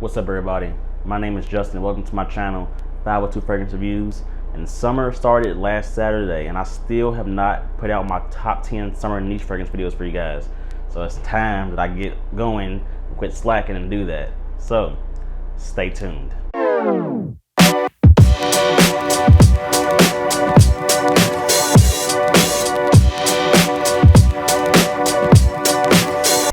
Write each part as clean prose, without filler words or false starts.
What's up, everybody? My name is Justin. Welcome to my channel, 502 Fragrance Reviews. And summer started last Saturday, and I still have not put out my top 10 summer niche fragrance videos for you guys. So it's time that I get going, quit slacking, and do that. So stay tuned.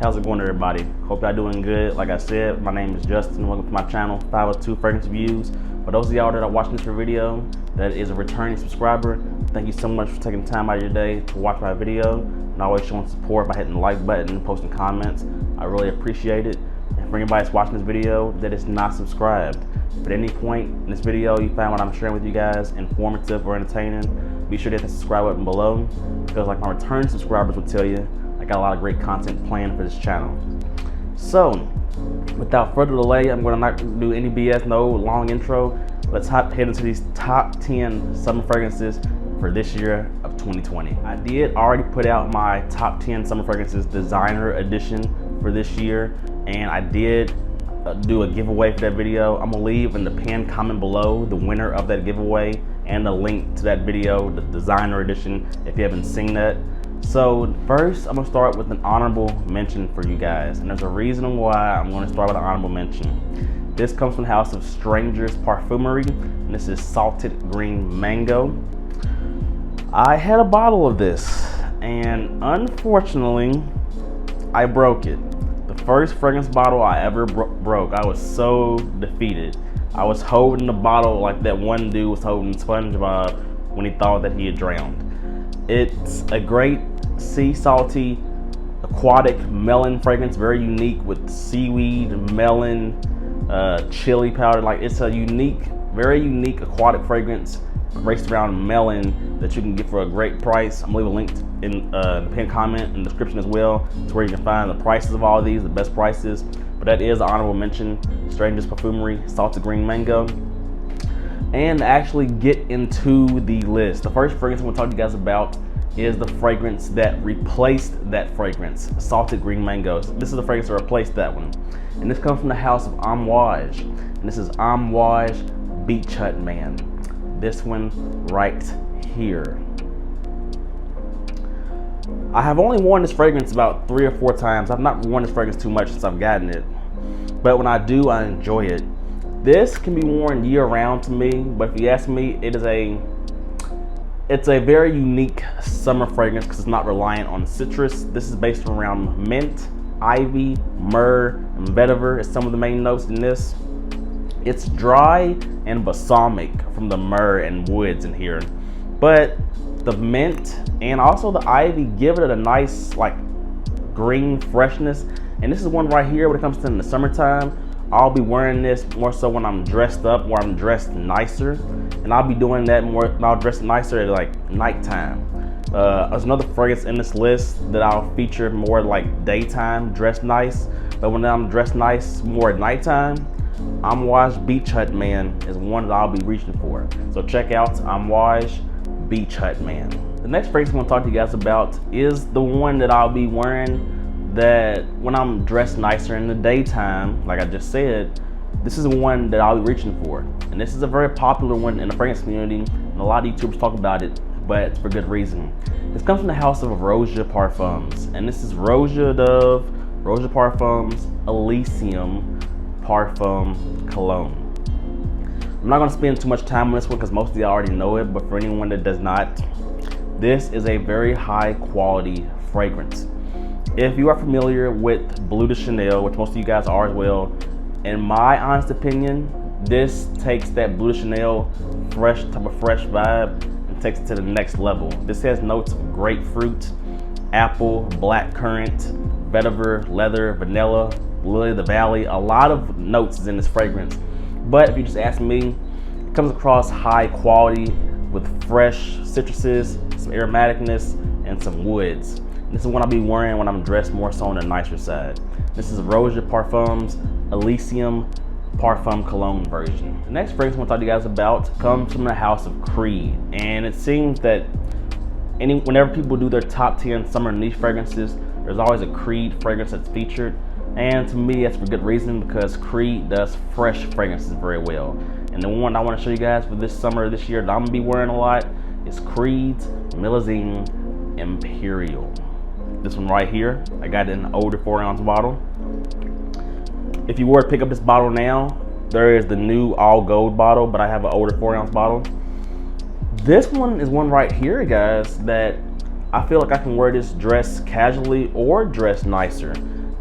How's it going, everybody? Hope y'all doing good. Like I said, my name is Justin. Welcome to my channel, 502 Fragrance Reviews. For those of y'all that are watching this video that is a returning subscriber, thank you so much for taking time out of your day to watch my video and always showing support by hitting the like button and posting comments. I really appreciate it. And for anybody that's watching this video that is not subscribed, if at any point in this video you find what I'm sharing with you guys informative or entertaining, be sure to hit the subscribe button below, because like my returning subscribers will tell you, I got a lot of great content planned for this channel. So, without further delay, I'm going to not do any BS, no long intro. Let's head into these top 10 summer fragrances for this year of 2020. I did already put out my top 10 summer fragrances designer edition for this year, and I did do a giveaway for that video. I'm gonna leave in the pinned comment below the winner of that giveaway and the link to that video, the designer edition, if you haven't seen that. So first, I'm gonna start with an honorable mention for you guys, and there's a reason why I'm gonna start with an honorable mention. This comes from the house of Strangers Parfumerie, and this is Salted Green Mango. I had a bottle of this, and unfortunately, I broke it. The first fragrance bottle I ever broke. I was so defeated. I was holding the bottle like that one dude was holding SpongeBob when he thought that he had drowned. It's a great sea salty aquatic melon fragrance, very unique with seaweed, melon, chili powder. Like, it's a unique, very unique aquatic fragrance based around melon that you can get for a great price. I'm gonna leave a link in the pinned comment in the description as well to where you can find the prices of all of these, the best prices. But that is an honorable mention, Strangers Parfumerie Salted Green Mango. And to actually get into the list, the first fragrance I'm gonna talk to you guys about is the fragrance that replaced that fragrance, Salted Green Mangoes. This is the fragrance that replaced that one. And this comes from the house of AMOUAGE. And this is AMOUAGE Beach Hut Man. This one right here. I have only worn this fragrance about 3 or 4 times. I've not worn this fragrance too much since I've gotten it. But when I do, I enjoy it. This can be worn year round to me, but if you ask me, it's a very unique summer fragrance because it's not reliant on citrus. This is based around mint, ivy, myrrh, and vetiver is some of the main notes in this. It's dry and balsamic from the myrrh and woods in here, but the mint and also the ivy give it a nice like green freshness. And this is one right here when it comes to in the summertime. I'll be wearing this more so when I'm dressed up, where I'm dressed nicer, and I'll be doing that more. I'll dress nicer at like nighttime. There's another fragrance in this list that I'll feature more like daytime, dressed nice. But when I'm dressed nice more at nighttime, AMOUAGE Beach Hut Man is one that I'll be reaching for. So check out AMOUAGE Beach Hut Man. The next fragrance I'm gonna talk to you guys about is the one that I'll be wearing that when I'm dressed nicer in the daytime, like I just said. This is the one that I'll be reaching for. And this is a very popular one in the fragrance community, and a lot of YouTubers talk about it, but it's for good reason. This comes from the house of ROJA Parfums, and this is ROJA Dove, ROJA Parfums, ELYSIUM Parfum Cologne. I'm not gonna spend too much time on this one because most of you already know it, but for anyone that does not, this is a very high quality fragrance. If you are familiar with Bleu de Chanel, which most of you guys are as well, in my honest opinion, this takes that Bleu de Chanel fresh vibe and takes it to the next level. This has notes of grapefruit, apple, blackcurrant, vetiver, leather, vanilla, lily of the valley. A lot of notes is in this fragrance. But if you just ask me, it comes across high quality with fresh citruses, some aromaticness, and some woods. This is what I'll be wearing when I'm dressed more so on the nicer side. This is ROJA Parfums ELYSIUM Parfum Cologne version. The next fragrance I'm gonna talk to you guys about comes from the house of Creed. And it seems that whenever people do their top 10 summer niche fragrances, there's always a Creed fragrance that's featured. And to me, that's for good reason, because Creed does fresh fragrances very well. And the one I want to show you guys for this summer, this year, that I'm gonna be wearing a lot is Creed's MILISEME Imperial. This one right here, I got it in an older 4-ounce bottle. If you were to pick up this bottle now, there is the new all gold bottle, but I have an older 4-ounce bottle. This one is one right here, guys, that I feel like I can wear this dressed casually or dressed nicer.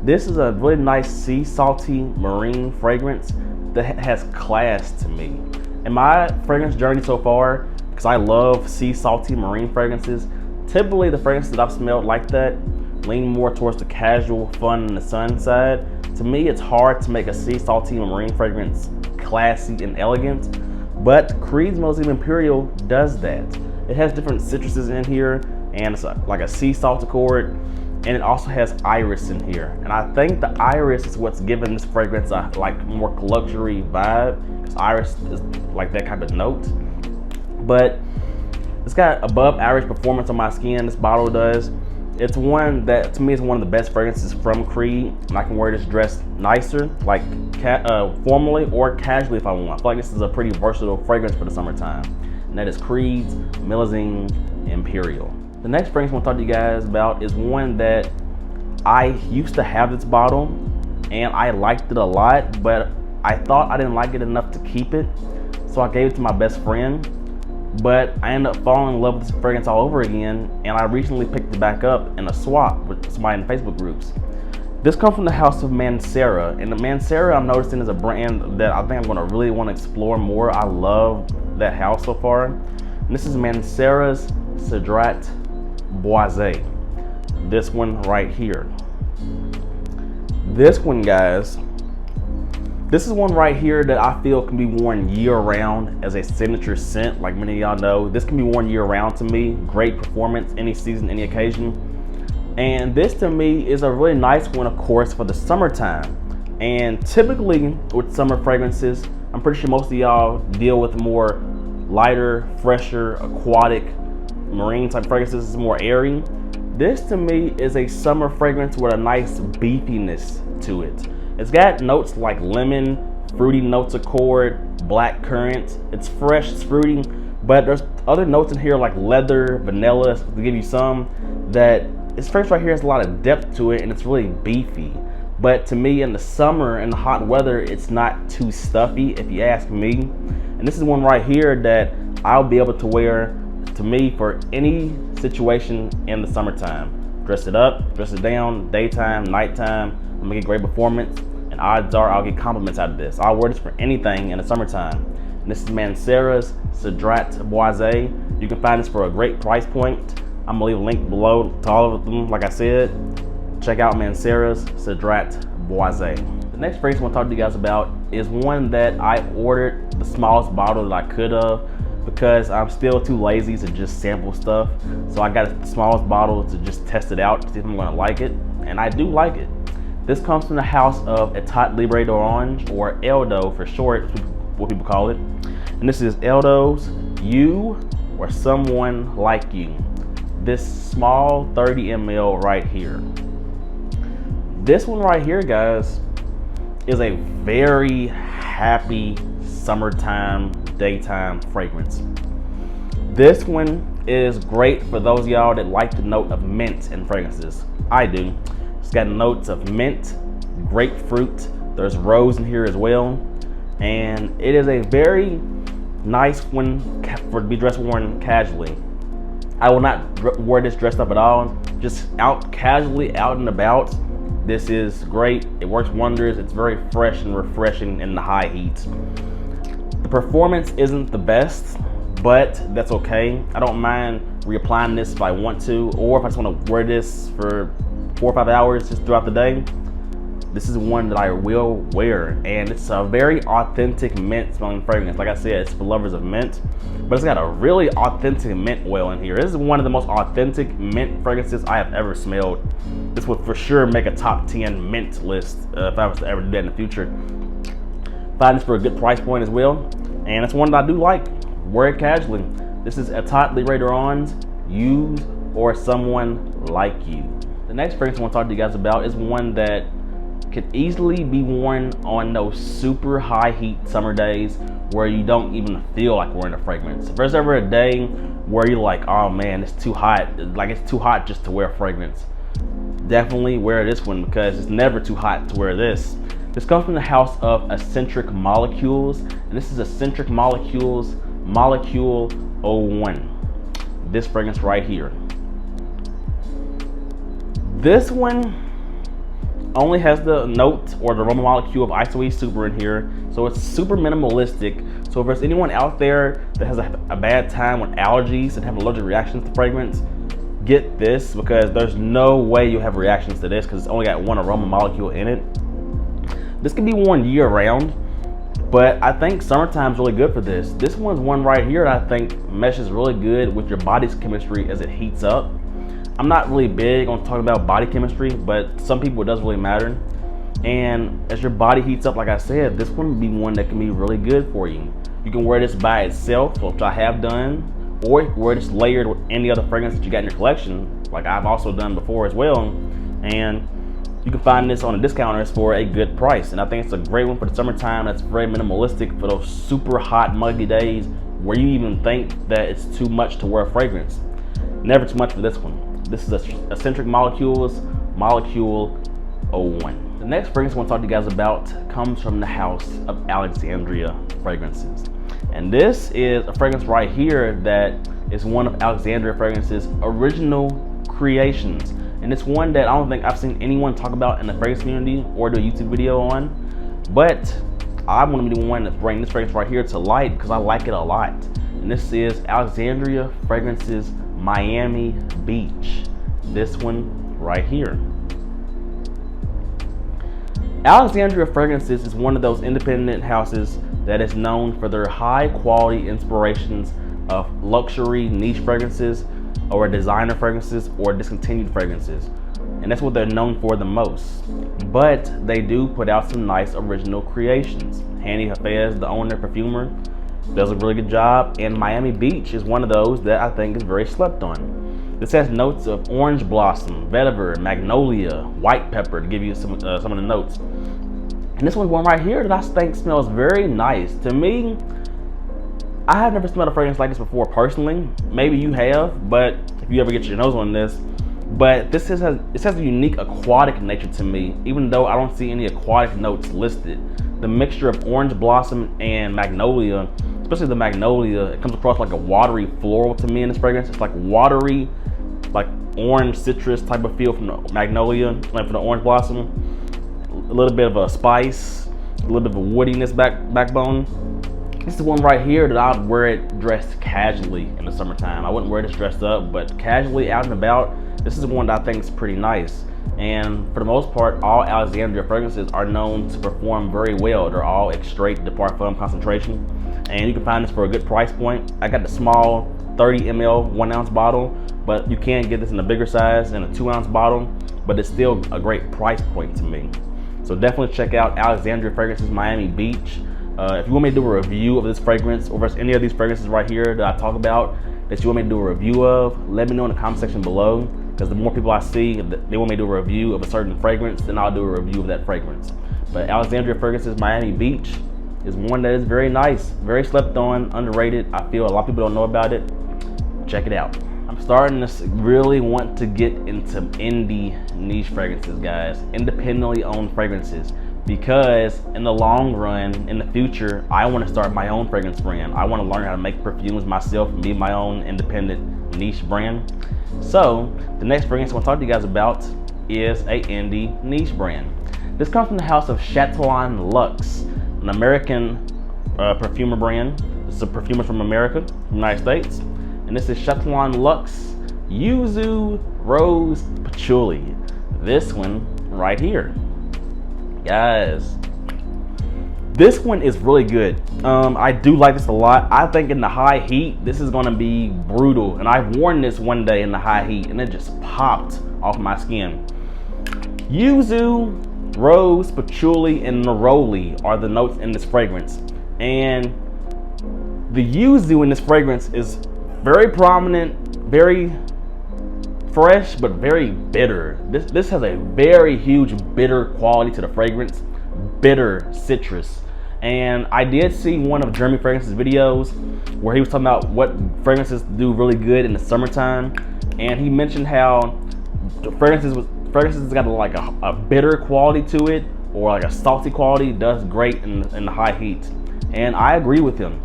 This is a really nice sea salty marine fragrance that has class to me. In my fragrance journey so far, because I love sea salty marine fragrances, typically the fragrances that I've smelled like that lean more towards the casual, fun, in the sun side. To me, it's hard to make a sea salty marine fragrance classy and elegant, but Creed's MILISEME Imperial does that. It has different citruses in here, and it's like a sea salt accord, and it also has iris in here. And I think the iris is what's giving this fragrance a like more luxury vibe, because iris is like that kind of note. But it's got above average performance on my skin, this bottle does. It's one that, to me, is one of the best fragrances from Creed, and I can wear this dressed nicer, like formally or casually if I want. I feel like this is a pretty versatile fragrance for the summertime, and that is Creed's MILISEME Imperial. The next fragrance I want to talk to you guys about is one that I used to have this bottle, and I liked it a lot, but I thought I didn't like it enough to keep it, so I gave it to my best friend. But I ended up falling in love with this fragrance all over again, and I recently picked it back up in a swap with somebody in Facebook groups. This comes from the house of MANCERA, and the MANCERA I'm noticing is a brand that I think I'm gonna really want to explore more. I love that house so far. And this is MANCERA's CEDRAT BOISE. This one right here. This one, guys, this is one right here that I feel can be worn year-round as a signature scent. Like many of y'all know, this can be worn year-round to me. Great performance, any season, any occasion. And this to me is a really nice one, of course, for the summertime. And typically with summer fragrances, I'm pretty sure most of y'all deal with more lighter, fresher, aquatic, marine type fragrances. It's more airy. This to me is a summer fragrance with a nice beefiness to it. It's got notes like lemon, fruity notes accord, black currant. It's fresh, it's fruity, but there's other notes in here like leather, vanilla, to give you some that this fragrance right here has a lot of depth to it, and it's really beefy. But to me, in the summer and the hot weather, it's not too stuffy, if you ask me. And this is one right here that I'll be able to wear, to me, for any situation in the summertime. Dress it up, dress it down, daytime, nighttime. I'm gonna get great performance, and odds are I'll get compliments out of this. I'll wear this for anything in the summertime. And this is MANCERA's CEDRAT BOISE. You can find this for a great price point. I'm gonna leave a link below to all of them, like I said. Check out MANCERA's CEDRAT BOISE. The next fragrance I want to talk to you guys about is one that I ordered the smallest bottle that I could have, because I'm still too lazy to just sample stuff. So I got the smallest bottle to just test it out to see if I'm gonna like it, and I do like it. This comes from the house of ETAT Libre d'Orange, or Eldo for short, what people call it. And this is Eldo's You or Someone Like You. This small 30 ml right here. This one right here, guys, is a very happy summertime, daytime fragrance. This one is great for those of y'all that like the note of mint in fragrances. I do. It's got notes of mint, grapefruit, there's rose in here as well. And it is a very nice one for to be worn casually. I will not wear this dressed up at all. Just out casually, out and about. This is great. It works wonders. It's very fresh and refreshing in the high heat. The performance isn't the best, but that's okay. I don't mind reapplying this if I want to, or if I just want to wear this for 4 or 5 hours just throughout the day. This is one that I will wear, and it's a very authentic mint smelling fragrance. Like I said, it's for lovers of mint, but it's got a really authentic mint oil in here. This is one of the most authentic mint fragrances I have ever smelled. This would for sure make a top 10 mint list if I was to ever do that in the future. Find this for a good price point as well, and it's one that I do like. Wear it casually. This is ETAT Libre d'Orange, Use or Someone Like You. The next fragrance I want to talk to you guys about is one that could easily be worn on those super high heat summer days where you don't even feel like wearing a fragrance. If there's ever a day where you're like, oh man, it's too hot, like it's too hot just to wear a fragrance, definitely wear this one because it's never too hot to wear this. This comes from the house of Eccentric Molecules, and this is Eccentric Molecules Molecule 01. This fragrance right here. This one only has the note or the aroma molecule of Isoe Super in here, so it's super minimalistic. So if there's anyone out there that has a bad time with allergies and have allergic reactions to fragrance, get this, because there's no way you'll have reactions to this because it's only got one aroma molecule in it. This can be worn year round, but I think summertime's really good for this. This one's one right here that I think meshes really good with your body's chemistry as it heats up. I'm not really big on talking about body chemistry, but some people it does really matter. And as your body heats up, like I said, this one would be one that can be really good for you. You can wear this by itself, which I have done, or you can wear this layered with any other fragrance that you got in your collection, like I've also done before as well. And you can find this on the discounters for a good price. And I think it's a great one for the summertime that's very minimalistic for those super hot, muggy days where you even think that it's too much to wear a fragrance. Never too much for this one. This is Eccentric Molecules Molecule 01. The next fragrance I want to talk to you guys about comes from the house of Alexandria fragrances. And this is a fragrance right here that is one of Alexandria fragrances' original creations. And it's one that I don't think I've seen anyone talk about in the fragrance community or do a YouTube video on. But I'm going to be the one to bring this fragrance right here to light because I like it a lot. And this is Alexandria Fragrances Miami Beach. This one right here. Alexandria Fragrances is one of those independent houses that is known for their high quality inspirations of luxury niche fragrances or designer fragrances or discontinued fragrances. And that's what they're known for the most. But they do put out some nice original creations. Hanny Hafez, the owner, perfumer, does a really good job, and Miami Beach is one of those that I think is very slept on. This has notes of orange blossom, vetiver, magnolia, white pepper to give you some of the notes. And this one's one right here that I think smells very nice. To me, I have never smelled a fragrance like this before personally. Maybe you have, but if you ever get your nose on this. But this has a unique aquatic nature to me, even though I don't see any aquatic notes listed. The mixture of orange blossom and magnolia, especially the magnolia, it comes across like a watery floral to me in this fragrance. It's like watery, like orange citrus type of feel from the magnolia, like from the orange blossom. A little bit of a spice, a little bit of a woodiness backbone. This is the one right here that I would wear it dressed casually in the summertime. I wouldn't wear this dressed up, but casually out and about, this is the one that I think is pretty nice. And for the most part, all Alexandria fragrances are known to perform very well. They're all straight de parfum concentration. And you can find this for a good price point. I got the small 30 ml 1 ounce bottle, but you can get this in a bigger size in a 2 ounce bottle, but it's still a great price point to me. So definitely check out Alexandria Fragrances Miami Beach. If you want me to do a review of this fragrance, or if there's any of these fragrances right here that I talk about that you want me to do a review of, let me know in the comment section below, because the more people I see, they want me to do a review of a certain fragrance, then I'll do a review of that fragrance. But Alexandria Fragrances Miami Beach is one that is very nice, very slept on, underrated. I feel a lot of people don't know about it. Check it out. I'm starting to really want to get into indie niche fragrances, guys, independently owned fragrances. Because in the long run, in the future, I want to start my own fragrance brand. I want to learn how to make perfumes myself and be my own independent niche brand. So the next fragrance I want to talk to you guys about is a indie niche brand. This comes from the house of Chatillon Luxe, an American perfumer brand. This is a perfumer from America, from the United States. And this is Chatillon Luxe Yuzu Rose Patchouli. This one right here. Guys, this one is really good. I do like this a lot. I think in the high heat, this is gonna be brutal. And I've worn this one day in the high heat and it just popped off my skin. Yuzu, rose, patchouli, and neroli are the notes in this fragrance. And the yuzu in this fragrance is very prominent, very fresh but very bitter. This has a very huge bitter quality to the fragrance, bitter citrus. And I did see one of Jeremy Fragrance's videos where he was talking about what fragrances do really good in the summertime, and he mentioned how the fragrances got like a bitter quality to it, or like a salty quality, does great in the high heat. And I agree with him.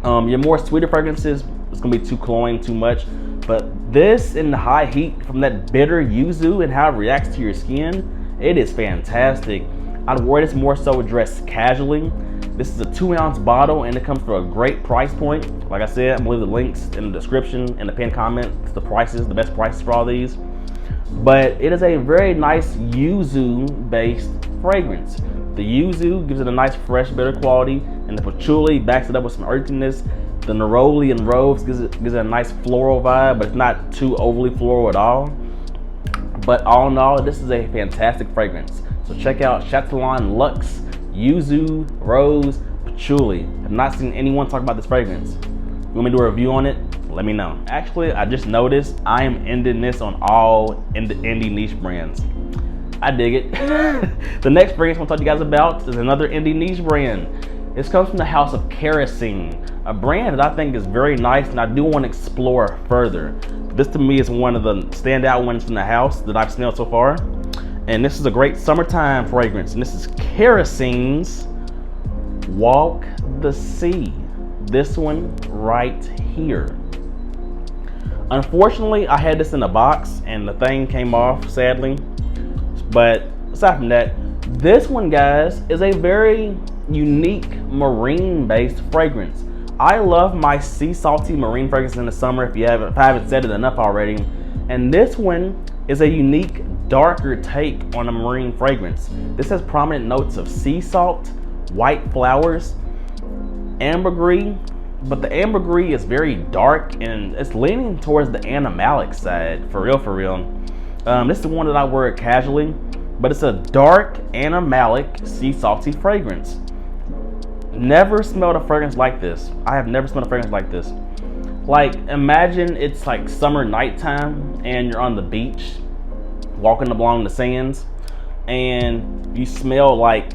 Your more sweeter fragrances, it's gonna be too cloying, too much. But this in the high heat, from that bitter yuzu and how it reacts to your skin, it is fantastic. I'd wear this more so dressed casually. This is a 2-ounce bottle and it comes for a great price point. Like I said, I'm gonna leave the links in the description and the pinned comment, the prices, the best prices for all these. But it is a very nice yuzu based fragrance. The yuzu gives it a nice fresh bitter quality, and the patchouli backs it up with some earthiness. The neroli and rose gives it a nice floral vibe, but it's not too overly floral at all. But all in all, this is a fantastic fragrance. So check out Chatillon Luxe Yuzu Rose Patchouli. I've not seen anyone talk about this fragrance. You want me to do a review on it? Let me know. Actually, I just noticed I am ending this on all indie niche brands. I dig it. The next fragrance I'm gonna talk to you guys about is another indie niche brand. This comes from the house of Kerosene, a brand that I think is very nice and I do want to explore further. This to me is one of the standout ones from the house that I've smelled so far. And this is a great summertime fragrance. And this is Kerosene's Walk the Sea. This one right here. Unfortunately, I had this in a box and the thing came off, sadly. But aside from that, this one, guys, is a very unique marine-based fragrance. I love my sea salty marine fragrances in the summer, if I haven't said it enough already. And this one is a unique, darker take on a marine fragrance. This has prominent notes of sea salt, white flowers, ambergris, but the ambergris is very dark and it's leaning towards the animalic side, for real, for real. This is the one that I wear casually, but it's a dark, animalic, sea salty fragrance. Never smelled a fragrance like this. I have never smelled a fragrance like this. Like, imagine it's like summer nighttime and you're on the beach, walking along the sands, and you smell, like,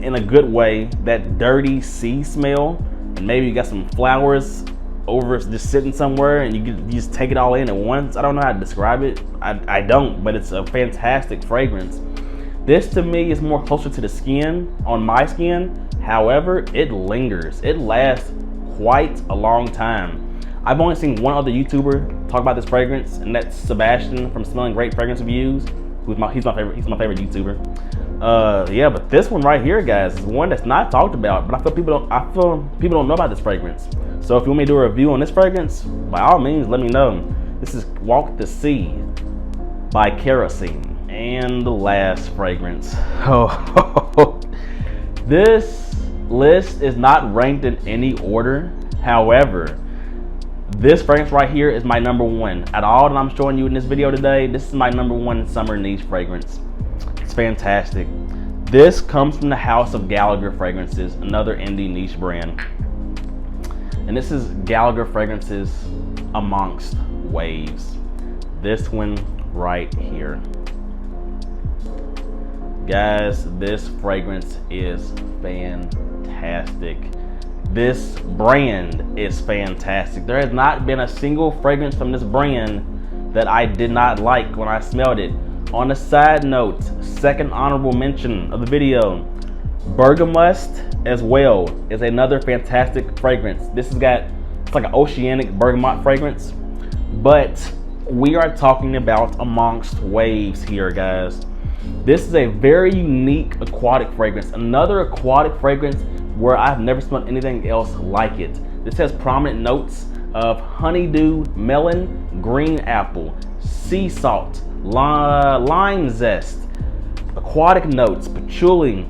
in a good way, that dirty sea smell, and maybe you got some flowers over just sitting somewhere and you just take it all in at once. I don't know how to describe it. I don't, but it's a fantastic fragrance. This to me is more closer to the skin, on my skin. However, it lingers. It lasts quite a long time. I've only seen one other YouTuber talk about this fragrance, and that's Sebastian from Smelling Great Fragrance Reviews. He's my favorite YouTuber. Yeah, but this one right here, guys, is one that's not talked about. But I feel people don't know about this fragrance. So if you want me to do a review on this fragrance, by all means, let me know. This is Walk the Sea by Kerosene. And the last fragrance. Oh, this list is not ranked in any order. However, this fragrance right here is my number one. Out of all that I'm showing you in this video today, this is my number one summer niche fragrance. It's fantastic. This comes from the house of Gallagher Fragrances, another indie niche brand. And this is Gallagher Fragrances Amongst Waves. This one right here. Guys, this fragrance is fantastic. This brand is fantastic. There has not been a single fragrance from this brand that I did not like when I smelled it. On a side note, second honorable mention of the video, Bergamust as well is another fantastic fragrance. This has got, it's like an oceanic bergamot fragrance, but we are talking about Amongst Waves here, guys. This is a very unique aquatic fragrance. Another aquatic fragrance where I've never smelled anything else like it. This has prominent notes of honeydew, melon, green apple, sea salt, lime zest, aquatic notes, patchouli.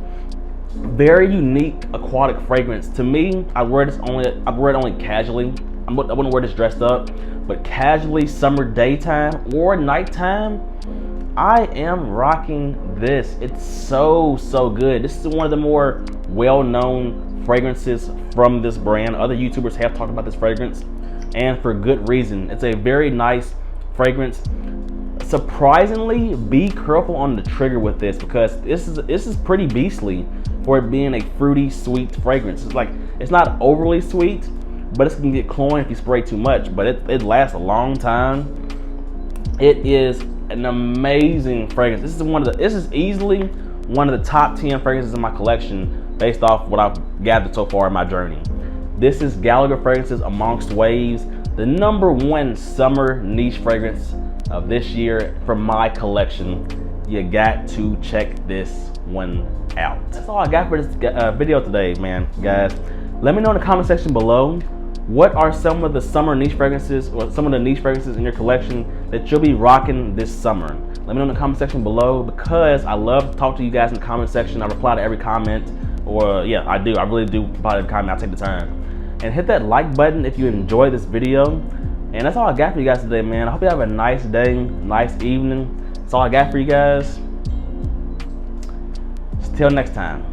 Very unique aquatic fragrance. To me, I wear it only casually. I wouldn't wear this dressed up, but casually, summer daytime or nighttime, I am rocking this. It's so good. This is one of the more well-known fragrances from this brand. Other YouTubers have talked about this fragrance, and for good reason. It's a very nice fragrance. Surprisingly, be careful on the trigger with this, because this is pretty beastly for it being a fruity, sweet fragrance. It's not overly sweet, but it's gonna get cloying if you spray too much. But it lasts a long time. It is an amazing fragrance. This is easily one of the top 10 fragrances in my collection based off what I've gathered so far in my journey. This is Gallagher Fragrances Amongst Waves, the #1 summer niche fragrance of this year from my collection. You got to check this one out. That's all I got for this video today, man, guys. Let me know in the comment section below, what are some of the summer niche fragrances, or some of the niche fragrances in your collection that you'll be rocking this summer? Let me know in the comment section below, because I love to talk to you guys in the comment section. I reply to every comment, or yeah, I do. I really do reply to the comment. I take the time. And hit that like button if you enjoy this video. And that's all I got for you guys today, man. I hope you have a nice day, nice evening. That's all I got for you guys. Till next time.